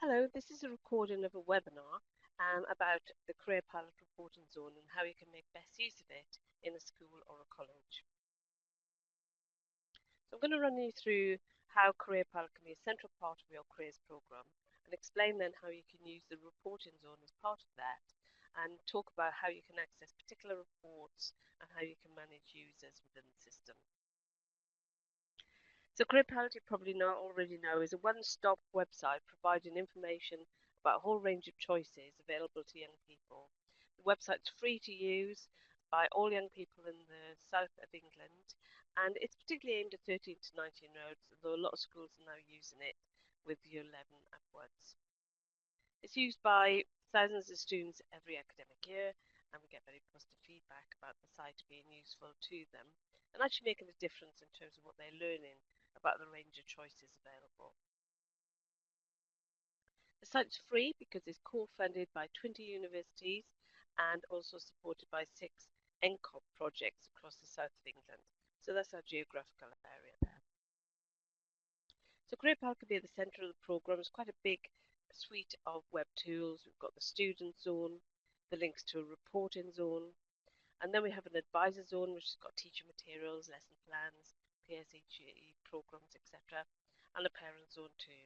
Hello, this is a recording of a webinar about the Careerpilot reporting zone and how you can make best use of it in a school or a college. So I'm going to run you through how Careerpilot can be a central part of your careers program and explain then how you can use the reporting zone as part of that and talk about how you can access particular reports and how you can manage users within the system. So Careerpilot, you probably already know, is a one-stop website providing information about a whole range of choices available to young people. The website's free to use by all young people in the south of England, and it's particularly aimed at 13 to 19-year-olds, although a lot of schools are now using it with year 11 upwards. It's used by thousands of students every academic year, and we get very positive feedback about the site being useful to them and actually making a difference in terms of what they're learning about the range of choices available. The site's free because it's co-funded by 20 universities and also supported by 6 NCOP projects across the south of England. So that's our geographical area there. So Careerpilot can be at the centre of the programme. It's quite a big suite of web tools. We've got the student zone, the links to a reporting zone, and then we have an advisor zone which has got teacher materials, lesson plans, PSHE programs, etc., and a parent zone too.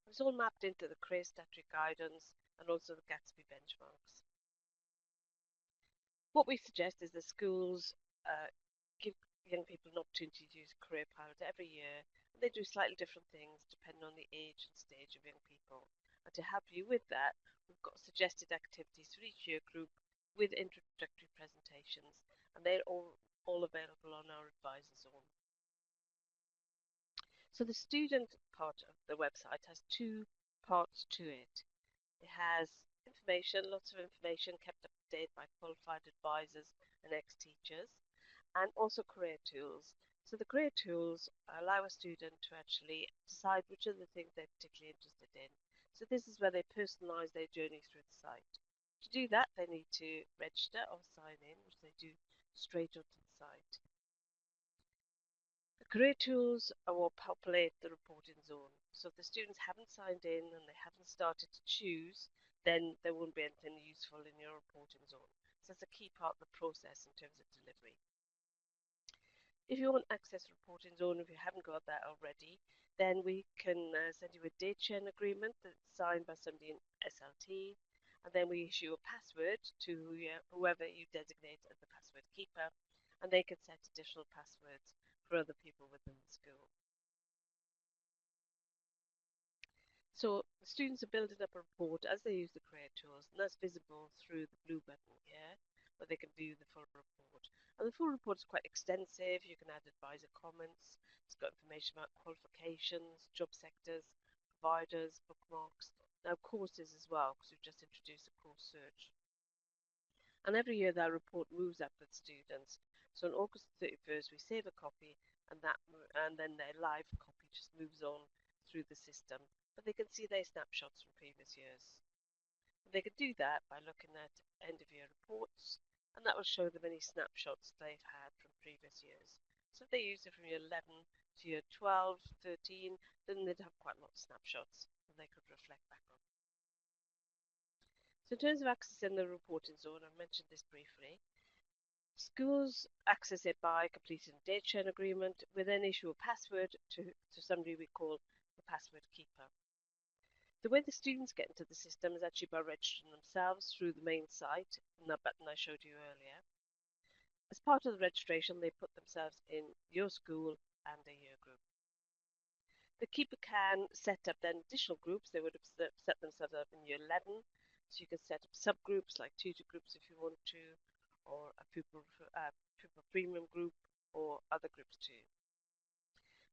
It's all mapped into the Career Statutory Guidance and also the Gatsby benchmarks. What we suggest is that schools give young people an opportunity to use Careerpilot every year, and they do slightly different things depending on the age and stage of young people. And to help you with that, we've got suggested activities for each year group with introductory presentations, and they're all available on our advisor zone. So the student part of the website has two parts to it. It has information, lots of information kept up to date by qualified advisors and ex-teachers, and also career tools. So the career tools allow a student to actually decide which are the things they're particularly interested in. So this is where they personalise their journey through the site. To do that, they need to register or sign in, which they do straight onto the site. The career tools are what populate the reporting zone. So if the students haven't signed in and they haven't started to choose, then there won't be anything useful in your reporting zone. So that's a key part of the process in terms of delivery. If you want access reporting zone, if you haven't got that already, then we can send you a date sharing agreement that's signed by somebody in SLT, and then we issue a password to whoever you designate as the password keeper, and they can set additional passwords for other people within the school. So the students are building up a report as they use the career tools, and that's visible through the blue button here, where they can view the full report. And the full report is quite extensive. You can add advisor comments. It's got information about qualifications, job sectors, providers, bookmarks, now courses as well, because we've just introduced a course search. And every year that report moves up with students. So on August 31st, we save a copy, and then their live copy just moves on through the system. But they can see their snapshots from previous years. They can do that by looking at end of year reports, and that will show them any snapshots they've had from previous years. So if they use it from year 11 to year 12, 13, then they'd have quite a lot of snapshots that they could reflect back on. So in terms of accessing the reporting zone, I mentioned this briefly. Schools access it by completing a date sharing agreement. We then issue a password to somebody we call the password keeper. The way the students get into the system is actually by registering themselves through the main site and that button I showed you earlier. As part of the registration, they put themselves in your school and a year group. The keeper can set up then additional groups. They would have set themselves up in year 11, so you can set up subgroups like tutor groups if you want to, or a pupil premium group, or other groups too.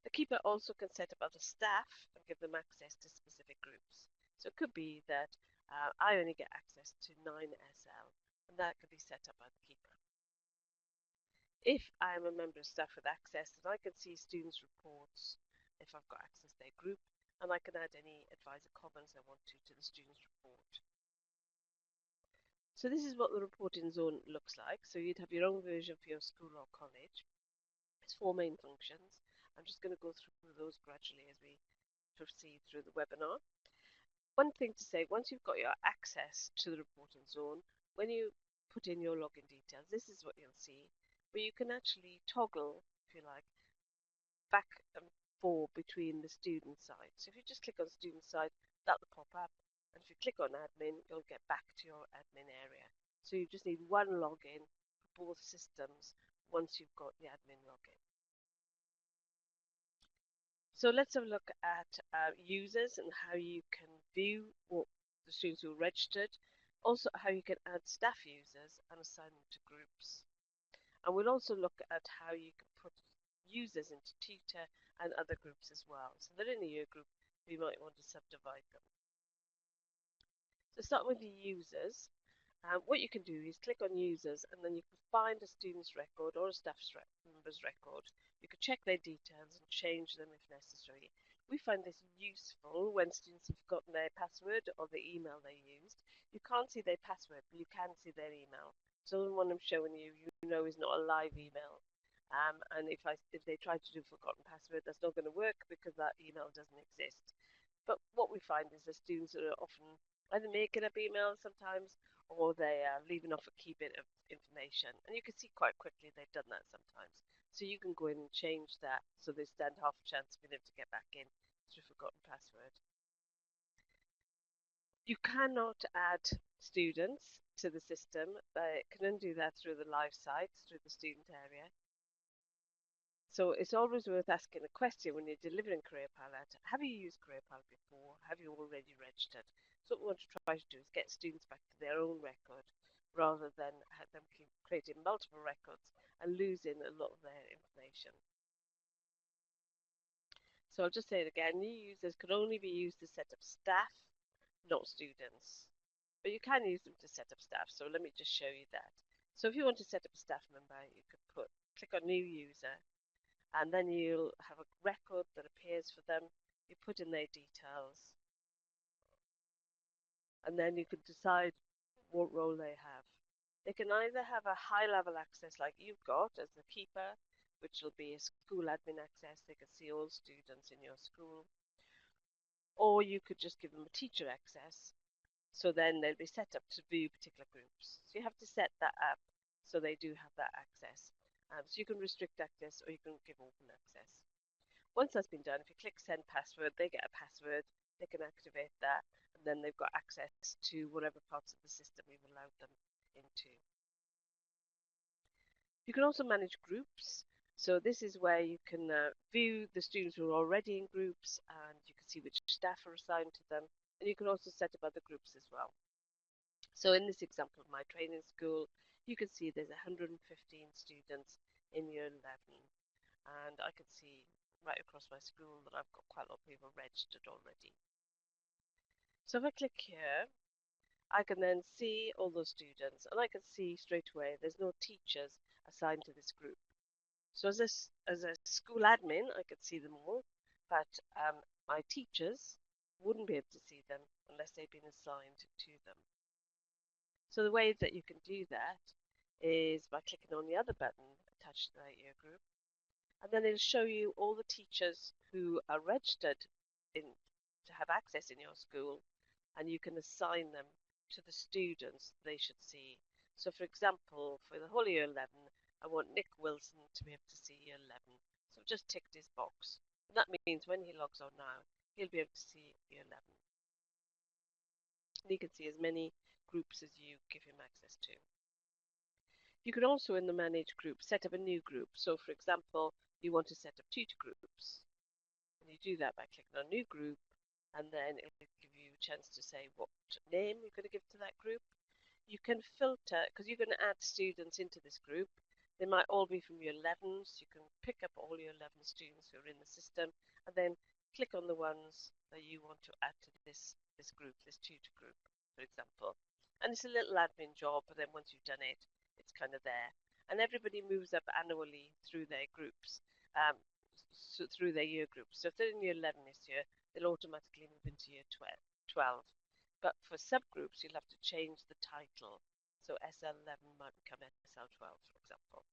The keeper also can set up other staff and give them access to specific groups. So it could be that I only get access to 9SL, and that could be set up by the keeper. If I am a member of staff with access, then I can see students' reports if I've got access to their group, and I can add any advisor comments I want to the students' report. So this is what the reporting zone looks like. So you'd have your own version for your school or college. It's 4 main functions. I'm just going to go through those gradually as we proceed through the webinar. One thing to say, once you've got your access to the reporting zone, when you put in your login details, this is what you'll see, where you can actually toggle, if you like, back and forth between the student side. So if you just click on student side, that'll pop up. And if you click on admin, you'll get back to your admin area. So you just need one login for both systems once you've got the admin login. So let's have a look at users and how you can view what the students who are registered, also how you can add staff users and assign them to groups. And we'll also look at how you can put users into tutor and other groups as well. So they're in a year group, you might want to subdivide them. So start with the users. What you can do is click on users and then you can find a student's record or a staff member's record. You can check their details and change them if necessary. We find this useful when students have forgotten their password or the email they used. You can't see their password, but you can see their email. So the one I'm showing you, you know is not a live email. And if they try to do forgotten password, that's not going to work because that email doesn't exist. But what we find is the students are often either making up emails sometimes or they are leaving off a key bit of information. And you can see quite quickly they've done that sometimes. So you can go in and change that so they stand half a chance of being able to get back in through forgotten password. You cannot add students to the system. They can only do that through the live sites, through the student area. So it's always worth asking a question when you're delivering Careerpilot. Have you used Careerpilot before? Have you already registered? So what we want to try to do is get students back to their own record rather than have them keep creating multiple records and losing a lot of their information. So I'll just say it again, new users can only be used to set up staff, not students. But you can use them to set up staff. So let me just show you that. So if you want to set up a staff member, you could click on new user and then you'll have a record that appears for them. You put in their details and then you can decide what role they have. They can either have a high level access like you've got as the keeper, which will be a school admin access. They can see all students in your school. Or you could just give them a teacher access. So then they'll be set up to view particular groups. So you have to set that up so they do have that access. So you can restrict access or you can give open access. Once that's been done, if you click send password, they get a password, they can activate that, and then they've got access to whatever parts of the system we've allowed them into. You can also manage groups. So this is where you can view the students who are already in groups and you can see which staff are assigned to them. And you can also set up other groups as well. So in this example of my training school, you can see there's 115 students in year 11. And I can see right across my school that I've got quite a lot of people registered already. So if I click here, I can then see all those students and I can see straight away there's no teachers assigned to this group. So as a school admin, I could see them all, but my teachers wouldn't be able to see them unless they've been assigned to them. So the way that you can do that is by clicking on the other button attached to that year group, and then it'll show you all the teachers who are registered in to have access in your school, and you can assign them to the students they should see. So for example, for the whole year 11, I want Nick Wilson to be able to see year 11. So I've just ticked his box. And that means when he logs on now, he'll be able to see year 11. And he can see as many groups as you give him access to. You can also, in the manage group, set up a new group. So for example, you want to set up tutor groups. And you do that by clicking on new group, and then it'll give you a chance to say what name you're going to give to that group. You can filter, because you're going to add students into this group. They might all be from year 11s. You can pick up all your 11 students who are in the system, and then click on the ones that you want to add to this group, this tutor group, for example. And it's a little admin job, but then once you've done it, it's kind of there. And everybody moves up annually through their groups, so through their year groups. So if they're in year 11 this year, they'll automatically move into year 12. But for subgroups, you'll have to change the title. So SL11 might become SL12, for example.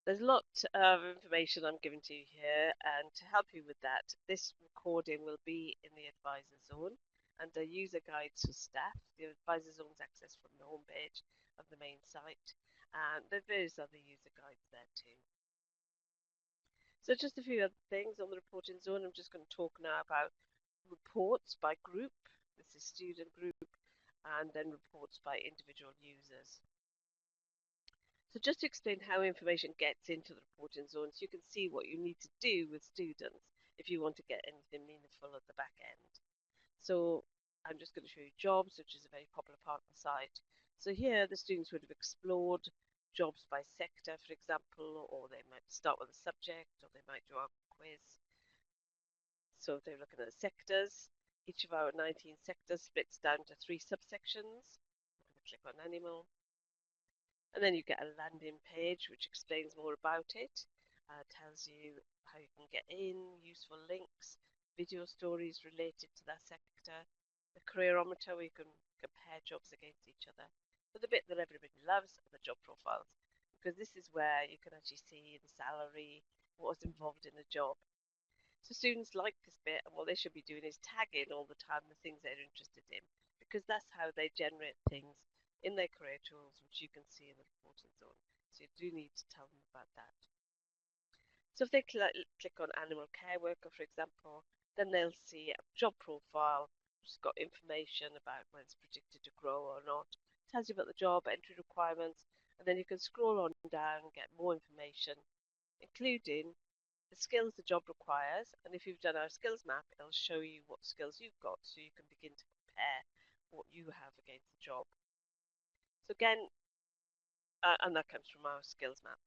There's a lot of information I'm giving to you here, and to help you with that, this recording will be in the advisor zone under user guides for staff. The advisor zone is accessed from the homepage of the main site, and there are various other user guides there too. So just a few other things on the reporting zone. I'm just going to talk now about reports by group. This is student group, and then reports by individual users. So just to explain how information gets into the reporting zone, so you can see what you need to do with students if you want to get anything meaningful at the back end. So I'm just going to show you jobs, which is a very popular part of the site. So here the students would have explored jobs by sector, for example, or they might start with a subject, or they might do a quiz. So if they're looking at sectors, each of our 19 sectors splits down to 3 subsections. I'm going to click on animal. And then you get a landing page which explains more about it, tells you how you can get in, useful links, video stories related to that sector, the careerometer where you can compare jobs against each other. But the bit that everybody loves are the job profiles, because this is where you can actually see the salary, what's involved in the job. So students like this bit, and what they should be doing is tagging all the time the things they're interested in, because that's how they generate things in their career tools, which you can see in the reporting zone. So you do need to tell them about that. So if they click on animal care worker, for example, then they'll see a job profile, which has got information about when it's predicted to grow or not. It tells you about the job, entry requirements, and then you can scroll on down and get more information, including the skills the job requires. And if you've done our skills map, it'll show you what skills you've got, so you can begin to compare what you have against the job. So again, and that comes from our skills map.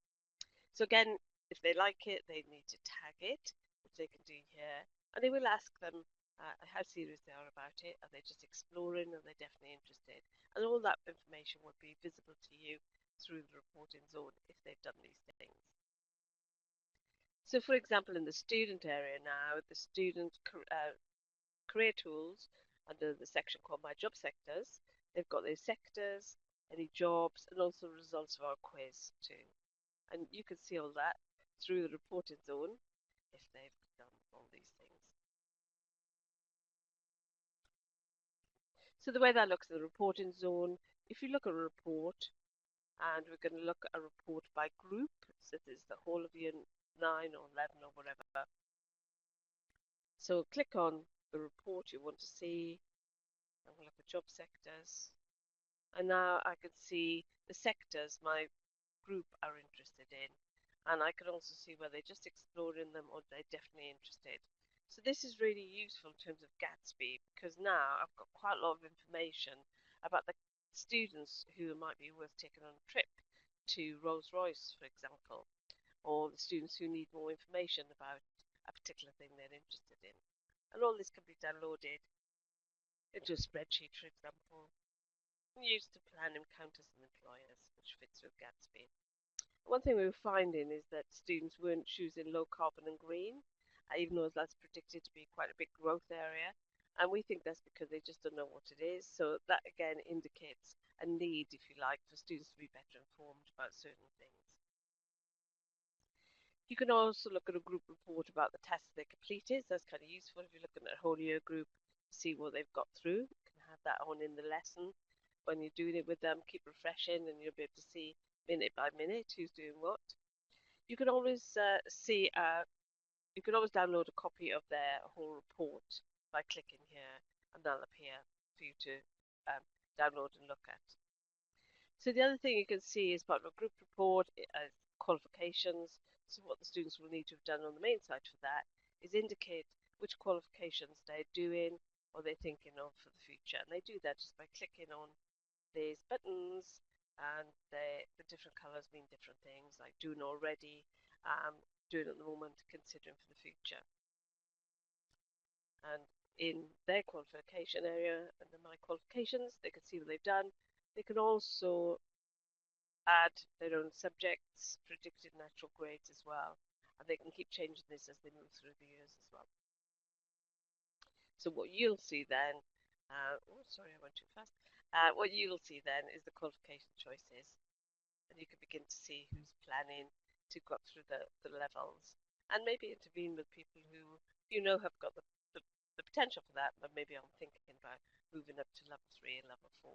So again, if they like it, they need to tag it, which they can do here. And they will ask them how serious they are about it. Are they just exploring? Are they definitely interested? And all that information would be visible to you through the reporting zone if they've done these things. So for example, in the student area now, the student career tools under the section called My Job Sectors, they've got their sectors, any jobs, and also results of our quiz too. And you can see all that through the reporting zone if they've done all these things. So the way that looks in the reporting zone, if you look at a report, and we're going to look at a report by group, so this is the whole of year 9 or 11 or whatever. So click on the report you want to see, and we'll look at job sectors. And now I can see the sectors my group are interested in, and I can also see whether they're just exploring them or they're definitely interested. So this is really useful in terms of Gatsby, because now I've got quite a lot of information about the students who might be worth taking on a trip to Rolls-Royce, for example, or the students who need more information about a particular thing they're interested in. And all this can be downloaded into a spreadsheet, for example, and used to plan encounters with employers, which fits with Gatsby. One thing we were finding is that students weren't choosing low carbon and green, even though that's predicted to be quite a big growth area. And we think that's because they just don't know what it is. So that again indicates a need, if you like, for students to be better informed about certain things. You can also look at a group report about the tests they completed. So that's kind of useful if you're looking at a whole year group, see what they've got through. You can have that on in the lesson when you're doing it with them. Keep refreshing, and you'll be able to see minute by minute who's doing what. You can always you can always download a copy of their whole report by clicking here, and they'll appear for you to download and look at. So the other thing you can see is part of a group report, qualifications. So what the students will need to have done on the main site for that is indicate which qualifications they're doing or they're thinking of for the future. And they do that just by clicking on these buttons, and the different colors mean different things, like doing already, doing at the moment, considering for the future. And in their qualification area, under my qualifications, they can see what they've done. They can also add their own subjects, predicted natural grades as well, and they can keep changing this as they move through the years as well. So what you'll see then, oh sorry I went too fast, what you'll see then is the qualification choices, and you can begin to see who's planning who got through the levels, and maybe intervene with people who have got the potential for that, but maybe I'm thinking about moving up to level 3 and level 4.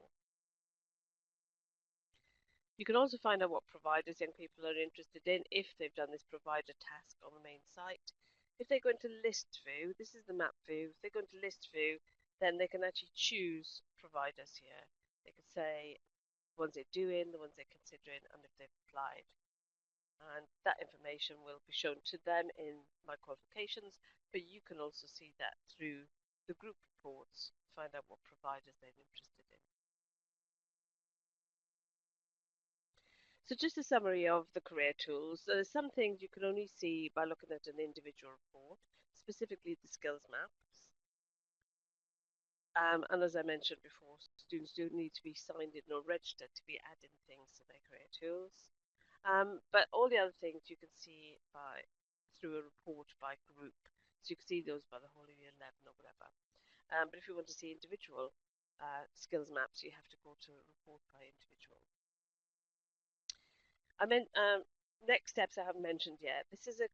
You can also find out what providers young people are interested in if they've done this provider task on the main site. If they go into list view, this is the map view. If they go into list view, then they can actually choose providers here. They can say the ones they're doing, the ones they're considering, and if they've applied. And that information will be shown to them in My Qualifications, but you can also see that through the group reports, find out what providers they're interested in. So just a summary of the career tools. So there's some things you can only see by looking at an individual report, specifically the skills maps. And as I mentioned before, students do need to be signed in or registered to be adding things to their career tools. But all the other things you can see through a report by group. So you can see those by the whole of year 11 or whatever. But if you want to see individual skills maps, you have to go to a report by individual. Next steps I haven't mentioned yet. This is a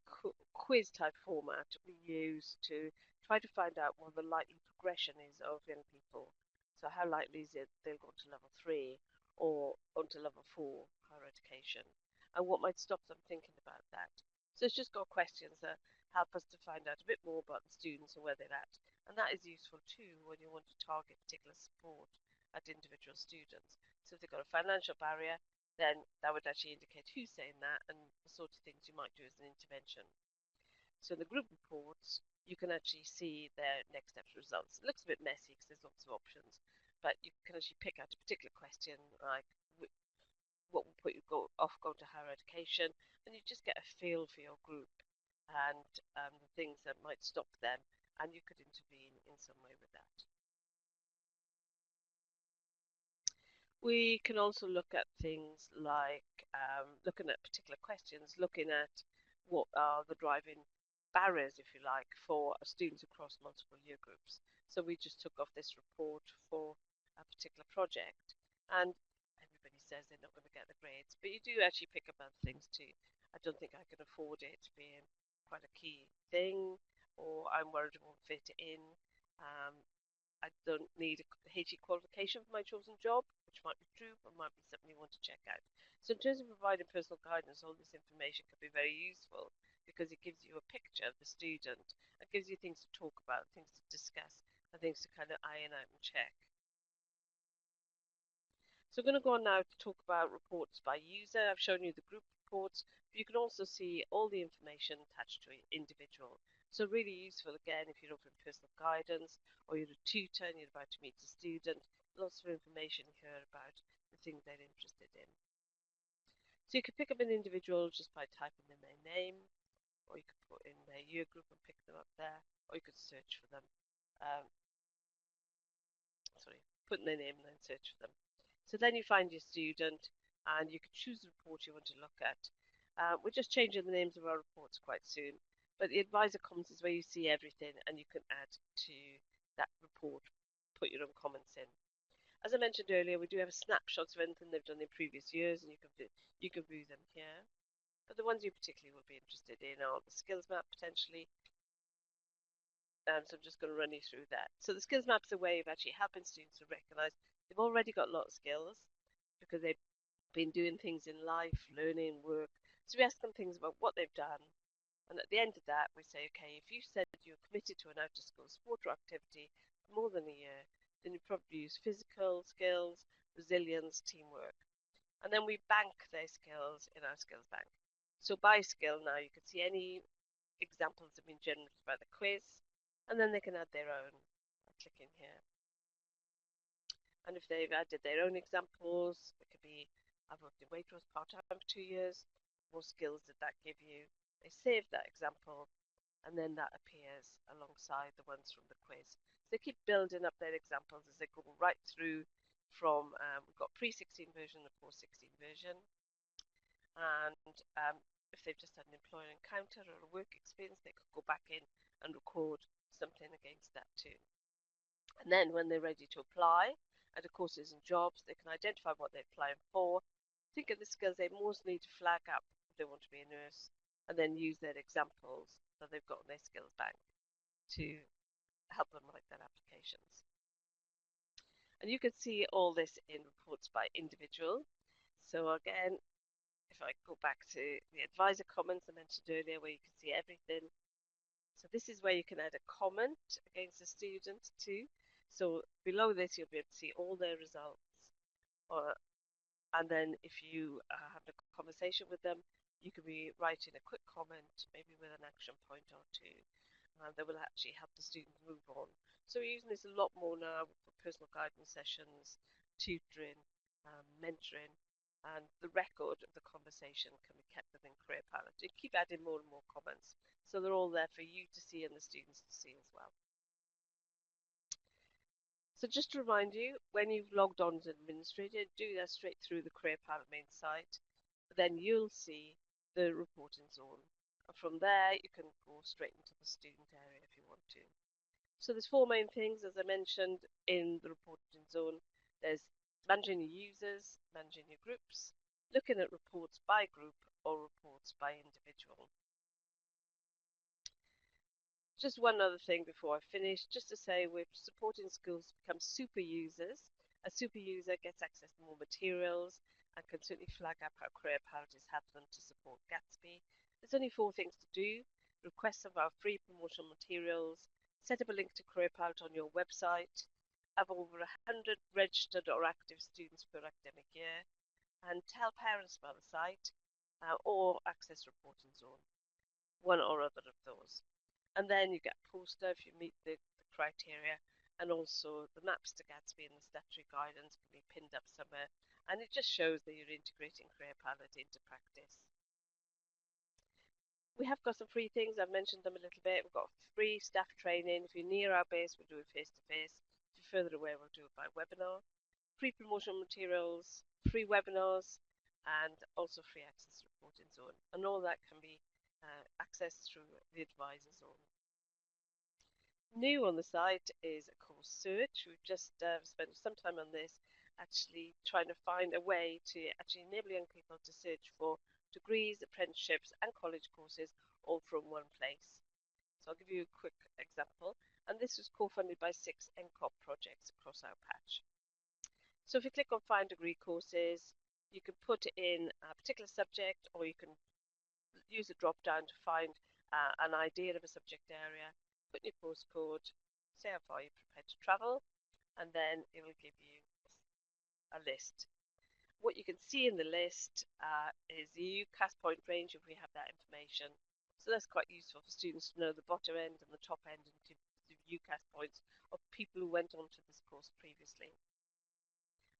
quiz type format we use to try to find out what the likely progression is of young people. So how likely is it they'll go to level 3 or onto level 4 higher education, and what might stop them thinking about that. So it's just got questions that help us to find out a bit more about the students and where they're at, and that is useful too when you want to target particular support at individual students. So if they've got a financial barrier, then that would actually indicate who's saying that and the sort of things you might do as an intervention. So in the group reports, you can actually see their next steps results. It looks a bit messy because there's lots of options, but you can actually pick out a particular question, like what will put you off going to higher education, and you just get a feel for your group and the things that might stop them, and you could intervene in some way with that. We can also look at things like looking at particular questions, looking at what are the driving barriers, if you like, for students across multiple year groups. So we just took off this report for a particular project, and everybody says they're not going to get the grades, but you do actually pick up other things too. I don't think I can afford it being quite a key thing, or I'm worried it won't fit in. I don't need a HE qualification for my chosen job, which might be true, but might be something you want to check out. So in terms of providing personal guidance, all this information can be very useful because it gives you a picture of the student. It gives you things to talk about, things to discuss, and things to kind of iron out and check. So I'm going to go on now to talk about reports by user. I've shown you the group reports, but you can also see all the information attached to an individual. So really useful, again, if you're offering personal guidance or you're a tutor and you're about to meet a student, lots of information here about the things they're interested in. So you can pick up an individual just by typing in their name, or you could put in their year group and pick them up there, or you could search for them. Put in their name and then search for them. So then you find your student and you can choose the report you want to look at. We're just changing the names of our reports quite soon, but the advisor comments is where you see everything and you can add to that report, put your own comments in. As I mentioned earlier, we do have snapshots of anything they've done in previous years, and you can view them here. But the ones you particularly will be interested in are the skills map potentially. So I'm just going to run you through that. So the skills map is a way of actually helping students to recognise they've already got a lot of skills because they've been doing things in life, learning, work. So we ask them things about what they've done. And at the end of that, we say, okay, if you said you're committed to an out-of-school sport or activity for more than a year, then you probably use physical skills, resilience, teamwork. And then we bank their skills in our skills bank. So by skill now, you can see any examples that have been generated by the quiz, and then they can add their own by clicking here. And if they've added their own examples, it could be, I've worked in Waitrose part-time for 2 years, what skills did that give you? They save that example, and then that appears alongside the ones from the quiz. So they keep building up their examples as they go right through from, we've got pre-16 version and post-16 version. And if they've just had an employer encounter or a work experience, they could go back in and record something against that too. And then when they're ready to apply at the courses and jobs, they can identify what they're applying for, think of the skills they most need to flag up they want to be a nurse, and then use their examples that they've got in their skills bank to help them write their applications. And you can see all this in reports by individual. So again, if I go back to the advisor comments I mentioned earlier, where you can see everything. So this is where you can add a comment against a student too. So below this, you'll be able to see all their results. And then if you have a conversation with them, you can be writing a quick comment, maybe with an action point or two, that will actually help the student move on. So we're using this a lot more now for personal guidance sessions, tutoring, mentoring, and the record of the conversation can be kept within Careerpilot. You keep adding more and more comments, so they're all there for you to see and the students to see as well. So just to remind you, when you've logged on as an administrator, do that straight through the Careerpilot main site. Then you'll see the reporting zone. And from there, you can go straight into the student area if you want to. So there's four main things, as I mentioned, in the reporting zone. There's managing your users, managing your groups, looking at reports by group or reports by individual. Just one other thing before I finish, just to say we're supporting schools to become super users. A super user gets access to more materials and can certainly flag up how Careerpilot is helping them to support Gatsby. There's only 4 things to do. Request some of our free promotional materials, set up a link to Careerpilot on your website, have over 100 registered or active students per academic year, and tell parents about the site or access reporting zone, one or other of those. And then you get a poster if you meet the criteria, and also the maps to Gatsby and the statutory guidance can be pinned up somewhere, and it just shows that you're integrating Careerpilot into practice. We have got some free things. I've mentioned them a little bit. We've got free staff training. If you're near our base, we'll do it face-to-face. If you're further away, we'll do it by webinar. Free promotional materials, free webinars, and also free access to reporting zone. And all that can be accessed through the advisor zone. New on the site is a course search. We've just spent some time on this, actually trying to find a way to actually enable young people to search for degrees, apprenticeships and college courses all from one place. So I'll give you a quick example. And this was co-funded by 6 NCOP projects across our patch. So if you click on Find Degree Courses, you can put in a particular subject, or you can use a drop down to find an idea of a subject area, put in your postcode, say how far you're prepared to travel, and then it will give you a list. What you can see in the list is the UCAS point range if we have that information. So that's quite useful for students to know the bottom end and the top end and the UCAS points of people who went on to this course previously.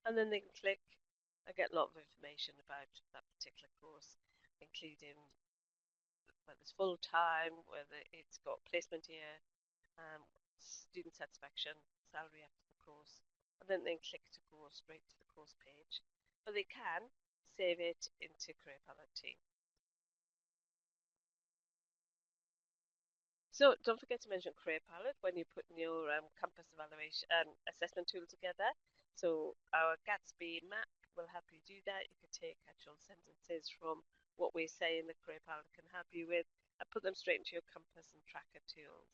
And then they can click and get a lot of information about that particular course, including whether it's full-time, whether it's got placement year, student satisfaction, salary after the course, and then they click to go straight to the course page. But they can save it into Careerpilot too. So don't forget to mention Careerpilot when you're putting your campus evaluation assessment tool together. So our Gatsby map will help you do that. You can take actual sentences from what we're saying that Careerpilot can help you with and put them straight into your compass and tracker tools.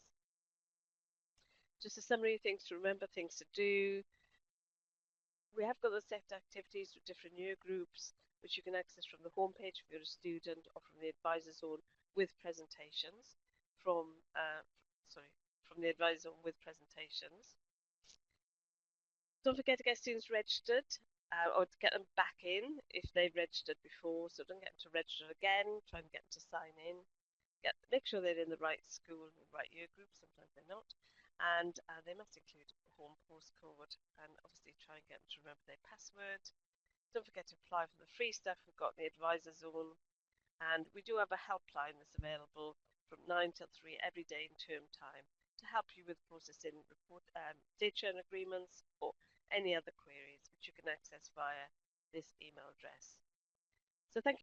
Just a summary of things to remember, things to do. We have got the set activities with different year groups, which you can access from the homepage if you're a student, or from the advisor zone with presentations. From the advisor zone with presentations. Don't forget to get students registered, or to get them back in if they've registered before. So don't get them to register again. Try and get them to sign in. Make sure they're in the right school and the right year group. Sometimes they're not. And they must include a home postcode, and obviously try and get them to remember their password. Don't forget to apply for the free stuff we've got in the advisor zone. And we do have a helpline that's available from 9 till 3 every day in term time to help you with processing date sharing agreements or any other queries, which you can access via this email address. So thank you.